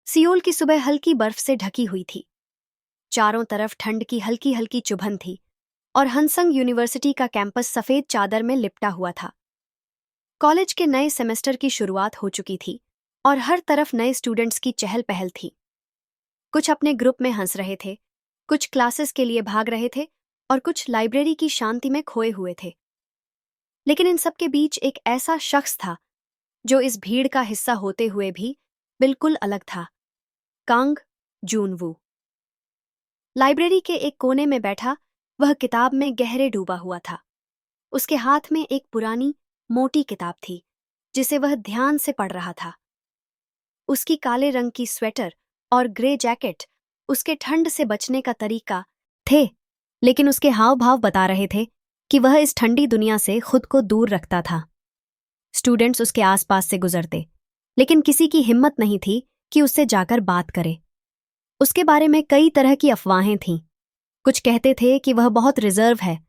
Seoul की सुबह हल्की बर्फ से ढकी हुई थी। चारों तरफ ठंड की हल्की हल्की चुभन थी और हनसंग यूनिवर्सिटी का कैंपस सफेद चादर में लिपटा हुआ था। कॉलेज के नए सेमेस्टर की शुरुआत हो चुकी थी और हर तरफ नए स्टूडेंट्स की चहल पहल थी। कुछ अपने ग्रुप में हंस रहे थे, कुछ क्लासेस के लिए भाग रहे थे और कुछ लाइब्रेरी की शांति में खोए हुए थे। लेकिन इन सब के बीच एक ऐसा शख्स था जो इस भीड़ का हिस्सा होते हुए भी बिल्कुल अलग था। कांग जूनवू। लाइब्रेरी के एक कोने में बैठा वह किताब में गहरे डूबा हुआ था। उसके हाथ में एक पुरानी मोटी किताब थी जिसे वह ध्यान से पढ़ रहा था। उसकी काले रंग की स्वेटर और ग्रे जैकेट उसके ठंड से बचने का तरीका थे, लेकिन उसके हाव भाव बता रहे थे कि वह इस ठंडी दुनिया से खुद को दूर रखता था। स्टूडेंट्स उसके आसपास से गुजरते, लेकिन किसी की हिम्मत नहीं थी कि उससे जाकर बात करे। उसके बारे में कई तरह की अफवाहें थीं। कुछ कहते थे कि वह बहुत रिजर्व है,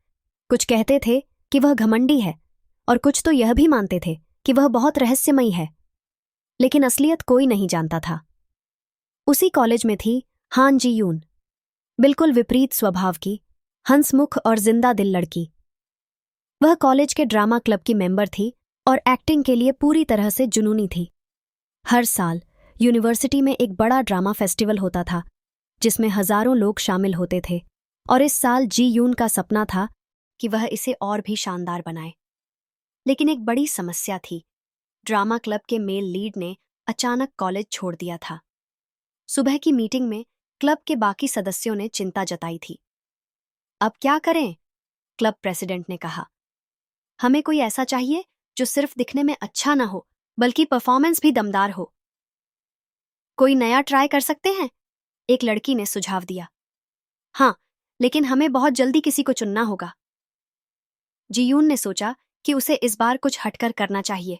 कुछ कहते थे कि वह घमंडी है, और कुछ तो यह भी मानते थे कि वह बहुत रहस्यमयी है। लेकिन असलियत कोई नहीं जानता था। उसी कॉलेज में थी हान जी यून, बिल्कुल विपरीत स्वभाव की, हंसमुख और जिंदा दिल लड़की। वह कॉलेज के ड्रामा क्लब की मेंबर थी और एक्टिंग के लिए पूरी तरह से जुनूनी थी। हर साल यूनिवर्सिटी में एक बड़ा ड्रामा फेस्टिवल होता था जिसमें हजारों लोग शामिल होते थे, और इस साल जी यून का सपना था कि वह इसे और भी शानदार बनाए। लेकिन एक बड़ी समस्या थी। ड्रामा क्लब के मेल लीड ने अचानक कॉलेज छोड़ दिया था। सुबह की मीटिंग में क्लब के बाकी सदस्यों ने चिंता जताई थी। अब क्या करें? क्लब प्रेसिडेंट ने कहा। हमें कोई ऐसा चाहिए जो सिर्फ दिखने में अच्छा ना हो बल्कि परफॉर्मेंस भी दमदार हो। कोई नया ट्राई कर सकते हैं? एक लड़की ने सुझाव दिया। हाँ, लेकिन हमें बहुत जल्दी किसी को चुनना होगा। जीयून ने सोचा कि उसे इस बार कुछ हटकर करना चाहिए।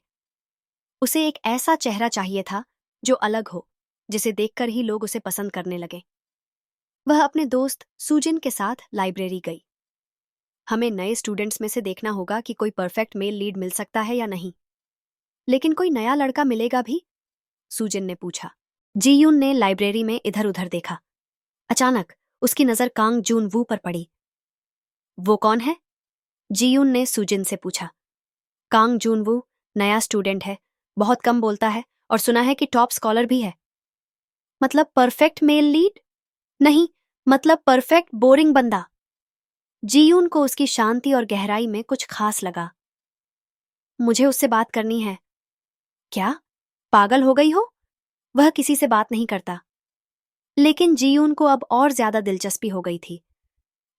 उसे एक ऐसा चेहरा चाहिए था जो अलग हो, जिसे देखकर ही लोग उसे पसंद करने लगे। वह अपने दोस्त सूजिन के साथ लाइब्रेरी गई। हमें नए स्टूडेंट्स में से देखना होगा कि कोई परफेक्ट मेल लीड मिल सकता है या नहीं। लेकिन कोई नया लड़का मिलेगा भी? सूजिन ने पूछा। जीयून ने लाइब्रेरी में इधर उधर देखा। अचानक उसकी नजर कांग जून वू पर पड़ी। वो कौन है? जीयून ने सूजिन से पूछा। कांग जून वू नया स्टूडेंट है, बहुत कम बोलता है और सुना है कि टॉप स्कॉलर भी है। मतलब परफेक्ट मेल लीड? नहीं, मतलब परफेक्ट बोरिंग बंदा। जीयून को उसकी शांति और गहराई में कुछ खास लगा। मुझे उससे बात करनी है। क्या? पागल हो गई हो? वह किसी से बात नहीं करता। लेकिन जीयून को अब और ज्यादा दिलचस्पी हो गई थी।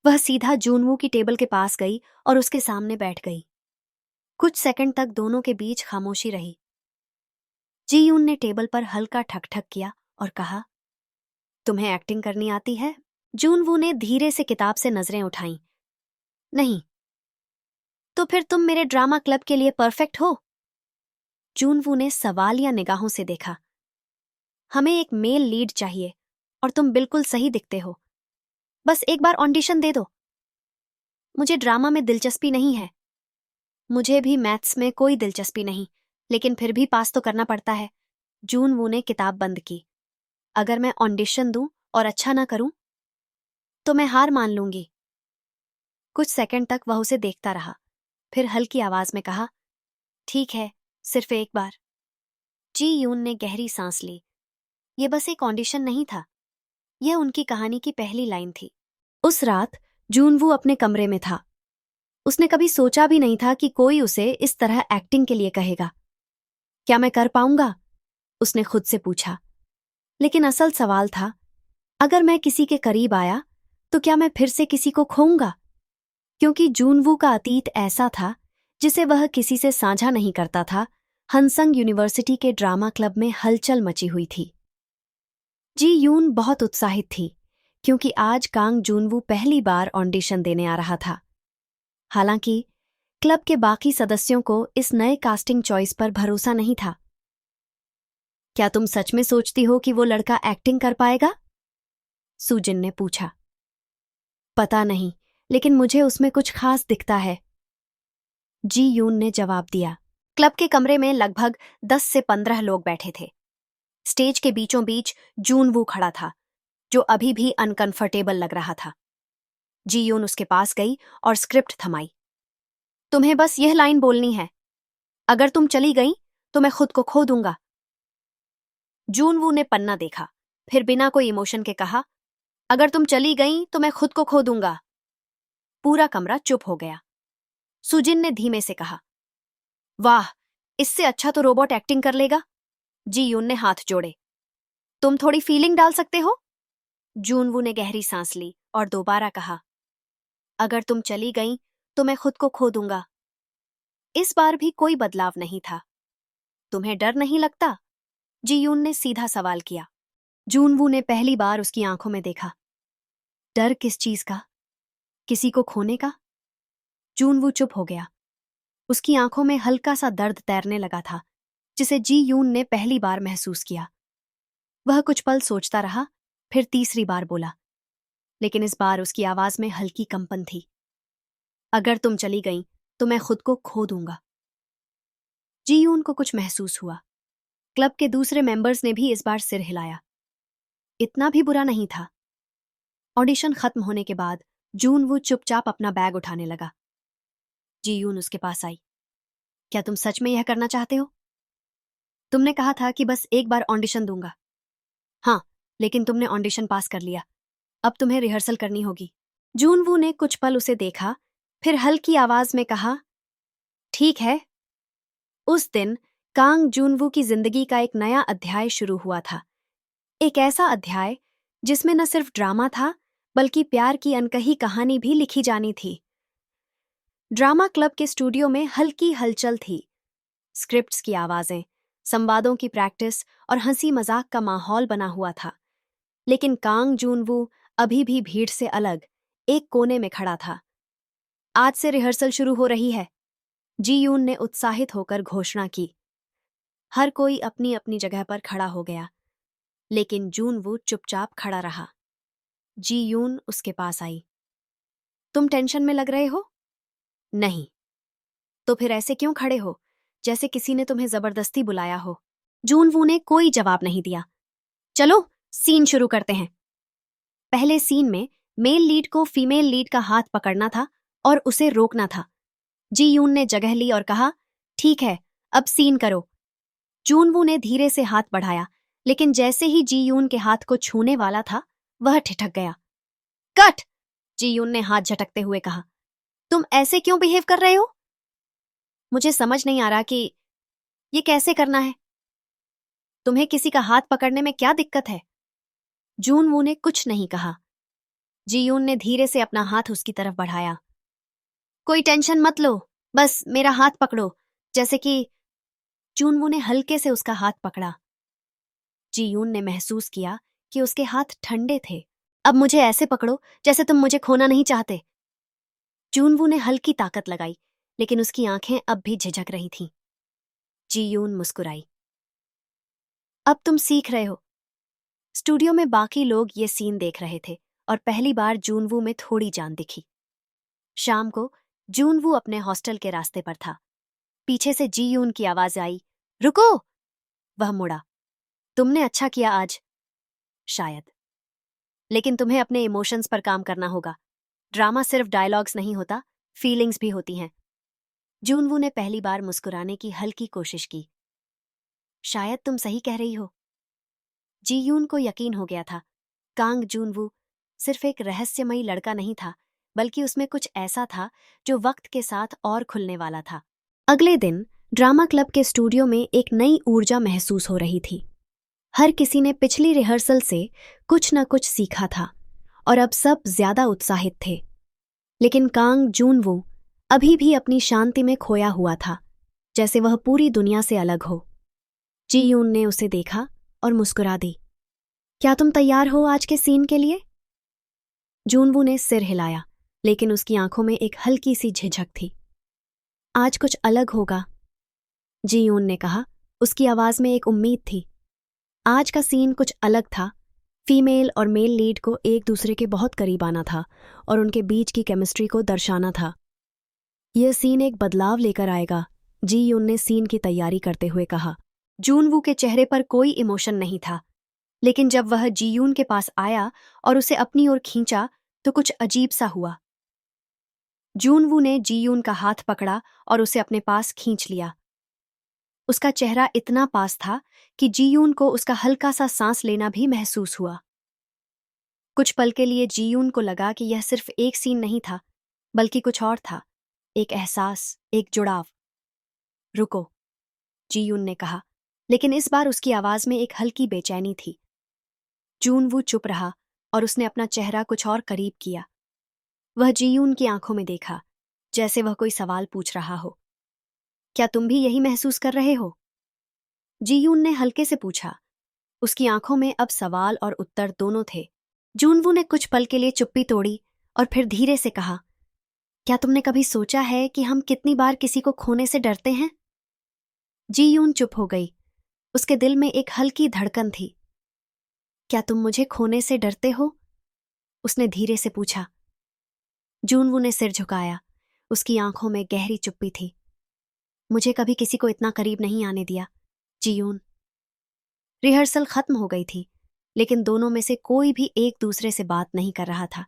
वह सीधा जूनवू की टेबल के पास गई और उसके सामने बैठ गई। कुछ सेकंड तक दोनों के बीच खामोशी रही। जीयून ने टेबल पर हल्का ठक-ठक किया और कहा, तुम्हें एक्टिंग करनी आती है? जूनवू ने धीरे से किताब से नजरें उठाईं। नहीं। तो फिर तुम मेरे ड्रामा क्लब के लिए परफेक्ट हो? जूनवू ने सवालिया निगाहों से देखा। हमें एक मेल लीड चाहिए और तुम बिल्कुल सही दिखते हो। बस एक बार ऑडिशन दे दो। मुझे ड्रामा में दिलचस्पी नहीं है। मुझे भी मैथ्स में कोई दिलचस्पी नहीं, लेकिन फिर भी पास तो करना पड़ता है। जूनवू ने किताब बंद की। अगर मैं ऑडिशन दूं और अच्छा ना करूं तो मैं हार मान लूंगी। कुछ सेकंड तक वह उसे देखता रहा, फिर हल्की आवाज में कहा, ठीक है, सिर्फ एक बार। जी यून ने गहरी सांस ली। यह बस एक ऑडिशन नहीं था, यह उनकी कहानी की पहली लाइन थी। उस रात जूनवू अपने कमरे में था। उसने कभी सोचा भी नहीं था कि कोई उसे इस तरह एक्टिंग के लिए कहेगा। क्या मैं कर पाऊंगा? उसने खुद से पूछा। लेकिन असल सवाल था, अगर मैं किसी के करीब आया तो क्या मैं फिर से किसी को खोऊंगा? क्योंकि जूनवू का अतीत ऐसा था जिसे वह किसी से साझा नहीं करता था। हनसंग यूनिवर्सिटी के ड्रामा क्लब में हलचल मची हुई थी। जी यून बहुत उत्साहित थी क्योंकि आज कांग जूनवू पहली ऑडिशन ऑडिशन देने आ रहा था। हालांकि क्लब के बाकी सदस्यों को इस नए कास्टिंग चॉइस पर भरोसा नहीं था। क्या तुम सच में सोचती हो कि वो लड़का एक्टिंग कर पाएगा? सूजिन ने पूछा। पता नहीं, लेकिन मुझे उसमें कुछ खास दिखता है, जी यून ने जवाब दिया। क्लब के कमरे में लगभग 10 से 15 लोग बैठे थे। स्टेज के बीचों बीच जूनवू खड़ा था, जो अभी भी अनकंफर्टेबल लग रहा था। जी यून उसके पास गई और स्क्रिप्ट थमाई। तुम्हें बस यह लाइन बोलनी है, अगर तुम चली गई तो मैं खुद को खो दूंगा। जूनवू ने पन्ना देखा, फिर बिना कोई इमोशन के कहा, अगर तुम चली गई तो मैं खुद को खो दूंगा। पूरा कमरा चुप हो गया। सुजिन ने धीमे से कहा, वाह, इससे अच्छा तो रोबोट एक्टिंग कर लेगा। जी यून ने हाथ जोड़े। तुम थोड़ी फीलिंग डाल सकते हो? जूनवू ने गहरी सांस ली और दोबारा कहा, अगर तुम चली गई तो मैं खुद को खो दूंगा। इस बार भी कोई बदलाव नहीं था। तुम्हें डर नहीं लगता? जी यून ने सीधा सवाल किया। जूनवू ने पहली बार उसकी आंखों में देखा। डर किस चीज का? किसी को खोने का? जूनवू चुप हो गया। उसकी आंखों में हल्का सा दर्द तैरने लगा था, जिसे जी यून ने पहली बार महसूस किया। वह कुछ पल सोचता रहा, फिर तीसरी बार बोला, लेकिन इस बार उसकी आवाज में हल्की कंपन थी। अगर तुम चली गई तो मैं खुद को खो दूंगा। जी यून को कुछ महसूस हुआ। क्लब के दूसरे मेंबर्स ने भी इस बार सिर हिलाया। इतना भी बुरा नहीं था। ऑडिशन खत्म होने के बाद जूनवू चुपचाप अपना बैग उठाने लगा। जी यून उसके पास आई। क्या तुम सच में यह करना चाहते हो? तुमने कहा था कि बस एक बार ऑडिशन दूंगा। हाँ, लेकिन तुमने ऑडिशन पास कर लिया। अब तुम्हें रिहर्सल करनी होगी। जूनवू ने कुछ पल उसे देखा, फिर हल्की आवाज में कहा, ठीक है। उस दिन कांग जूनवू की जिंदगी का एक नया अध्याय शुरू हुआ था। एक ऐसा अध्याय जिसमें न सिर्फ ड्रामा था, बल्कि प्यार की अनकही कहानी भी लिखी जानी थी। ड्रामा क्लब के स्टूडियो में हल्की हलचल थी। स्क्रिप्ट्स की आवाजें, संवादों की प्रैक्टिस और हंसी मजाक का माहौल बना हुआ था। लेकिन कांग जूनवू अभी भी भीड़ से अलग एक कोने में खड़ा था। आज से रिहर्सल शुरू हो रही है, जी यून ने उत्साहित होकर घोषणा की। हर कोई अपनी अपनी जगह पर खड़ा हो गया, लेकिन जूनवू चुपचाप खड़ा रहा। जी यून उसके पास आई। तुम टेंशन में लग रहे हो? नहीं। तो फिर ऐसे क्यों खड़े हो, जैसे किसी ने तुम्हें जबरदस्ती बुलाया हो? जूनवू ने कोई जवाब नहीं दिया। चलो सीन शुरू करते हैं। पहले सीन में मेल लीड को फीमेल लीड का हाथ पकड़ना था और उसे रोकना था। जी यून ने जगह ली और कहा, ठीक है, अब सीन करो। जूनवू ने धीरे से हाथ बढ़ाया, लेकिन जैसे ही जी यून के हाथ को छूने वाला था, वह ठिठक गया। कट! जी यून ने हाथ झटकते हुए कहा, तुम ऐसे क्यों बिहेव कर रहे हो? मुझे समझ नहीं आ रहा कि ये कैसे करना है। तुम्हें किसी का हाथ पकड़ने में क्या दिक्कत है? जूनवू ने कुछ नहीं कहा। जी यून ने धीरे से अपना हाथ उसकी तरफ बढ़ाया। कोई टेंशन मत लो, बस मेरा हाथ पकड़ो, जैसे कि। जूनवू ने हल्के से उसका हाथ पकड़ा। जी यून ने महसूस किया कि उसके हाथ ठंडे थे। अब मुझे ऐसे पकड़ो जैसे तुम मुझे खोना नहीं चाहते। जूनवू ने हल्की ताकत लगाई, लेकिन उसकी आंखें अब भी झिझक रही थीं। जी यून मुस्कुराई। अब तुम सीख रहे हो। स्टूडियो में बाकी लोग ये सीन देख रहे थे और पहली बार जूनवू में थोड़ी जान दिखी। शाम को जूनवू अपने हॉस्टल के रास्ते पर था। पीछे से जी यून की आवाज आई, रुको! वह मुड़ा। तुमने अच्छा किया आज। शायद। लेकिन तुम्हें अपने इमोशंस पर काम करना होगा। ड्रामा सिर्फ डायलॉग्स नहीं होता, फीलिंग्स भी होती हैं। जूनवू ने पहली बार मुस्कुराने की हल्की कोशिश की। शायद तुम सही कह रही हो। जी यून को यकीन हो गया था, कांग जूनवू सिर्फ एक रहस्यमयी लड़का नहीं था, बल्कि उसमें कुछ ऐसा था जो वक्त के साथ और खुलने वाला था। अगले दिन ड्रामा क्लब के स्टूडियो में एक नई ऊर्जा महसूस हो रही थी। हर किसी ने पिछली रिहर्सल से कुछ न कुछ सीखा था और अब सब ज्यादा उत्साहित थे। लेकिन कांग जूनवू अभी भी अपनी शांति में खोया हुआ था, जैसे वह पूरी दुनिया से अलग हो। जी यून ने उसे देखा और मुस्कुरा दी। क्या तुम तैयार हो आज के सीन के लिए? जूनवू ने सिर हिलाया, लेकिन उसकी आंखों में एक हल्की सी झिझक थी। आज कुछ अलग होगा, जी यून ने कहा। उसकी आवाज में एक उम्मीद थी। आज का सीन कुछ अलग था। फीमेल और मेल लीड को एक दूसरे के बहुत करीब आना था और उनके बीच की केमिस्ट्री को दर्शाना था। यह सीन एक बदलाव लेकर आएगा, जी यून ने सीन की तैयारी करते हुए कहा। जूनवू के चेहरे पर कोई इमोशन नहीं था, लेकिन जब वह जीयून के पास आया और उसे अपनी ओर खींचा तो कुछ अजीब सा हुआ। जूनवू ने जीयून का हाथ पकड़ा और उसे अपने पास खींच लिया। उसका चेहरा इतना पास था कि जीयून को उसका हल्का सा सांस लेना भी महसूस हुआ। कुछ पल के लिए जीयून को लगा कि यह सिर्फ एक सीन नहीं था, बल्कि कुछ और था, एक एहसास, एक जुड़ाव। रुको, जीयून ने कहा, लेकिन इस बार उसकी आवाज में एक हल्की बेचैनी थी। जूनवू चुप रहा और उसने अपना चेहरा कुछ और करीब किया। वह जीयून की आंखों में देखा, जैसे वह कोई सवाल पूछ रहा हो। क्या तुम भी यही महसूस कर रहे हो? जीयून ने हल्के से पूछा। उसकी आंखों में अब सवाल और उत्तर दोनों थे। जूनवू ने कुछ पल के लिए चुप्पी तोड़ी और फिर धीरे से कहा, क्या तुमने कभी सोचा है कि हम कितनी बार किसी को खोने से डरते हैं? जीयून चुप हो गई। उसके दिल में एक हल्की धड़कन थी। क्या तुम मुझे खोने से डरते हो? उसने धीरे से पूछा। जूनवू ने सिर झुकाया। उसकी आंखों में गहरी चुप्पी थी। मुझे कभी किसी को इतना करीब नहीं आने दिया, जीयून। रिहर्सल खत्म हो गई थी, लेकिन दोनों में से कोई भी एक दूसरे से बात नहीं कर रहा था।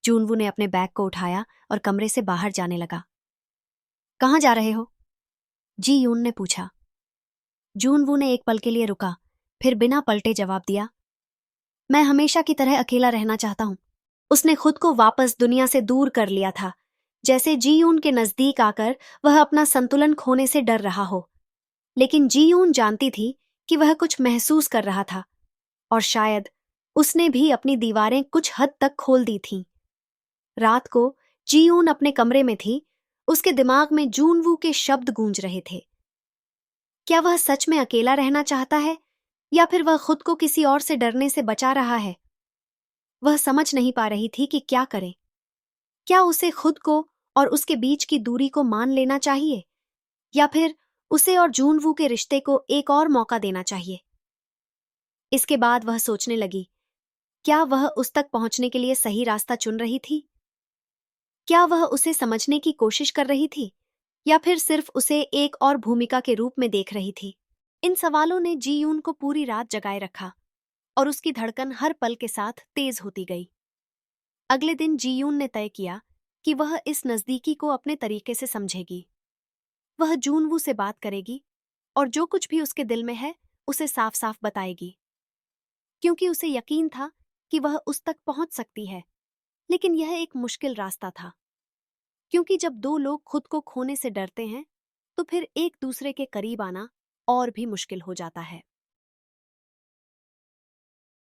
जूनवू ने अपने बैग को उठाया और कमरे से बाहर जाने लगा। कहाँ जा रहे हो? जीयून ने पूछा। जूनवू ने एक पल के लिए रुका, फिर बिना पलटे जवाब दिया, मैं हमेशा की तरह अकेला रहना चाहता हूं। उसने खुद को वापस दुनिया से दूर कर लिया था, जैसे जीयून के नजदीक आकर वह अपना संतुलन खोने से डर रहा हो। लेकिन जीयून जानती थी कि वह कुछ महसूस कर रहा था, और शायद उसने भी अपनी दीवारें कुछ हद तक खोल दी थीं। रात को जीयून अपने कमरे में थी। उसके दिमाग में जूनवू के शब्द गूंज रहे थे। क्या वह सच में अकेला रहना चाहता है, या फिर वह खुद को किसी और से डरने से बचा रहा है? वह समझ नहीं पा रही थी कि क्या करे। क्या उसे खुद को और उसके बीच की दूरी को मान लेना चाहिए, या फिर उसे और जूनवू के रिश्ते को एक और मौका देना चाहिए? इसके बाद वह सोचने लगी, क्या वह उस तक पहुंचने के लिए सही रास्ता चुन रही थी? क्या वह उसे समझने की कोशिश कर रही थी, या फिर सिर्फ उसे एक और भूमिका के रूप में देख रही थी? इन सवालों ने जीयून को पूरी रात जगाए रखा, और उसकी धड़कन हर पल के साथ तेज होती गई। अगले दिन जीयून ने तय किया कि वह इस नजदीकी को अपने तरीके से समझेगी। वह जूनवू से बात करेगी और जो कुछ भी उसके दिल में है उसे साफ साफ बताएगी, क्योंकि उसे यकीन था कि वह उस तक पहुंच सकती है। लेकिन यह एक मुश्किल रास्ता था, क्योंकि जब दो लोग खुद को खोने से डरते हैं तो फिर एक दूसरे के करीब आना और भी मुश्किल हो जाता है।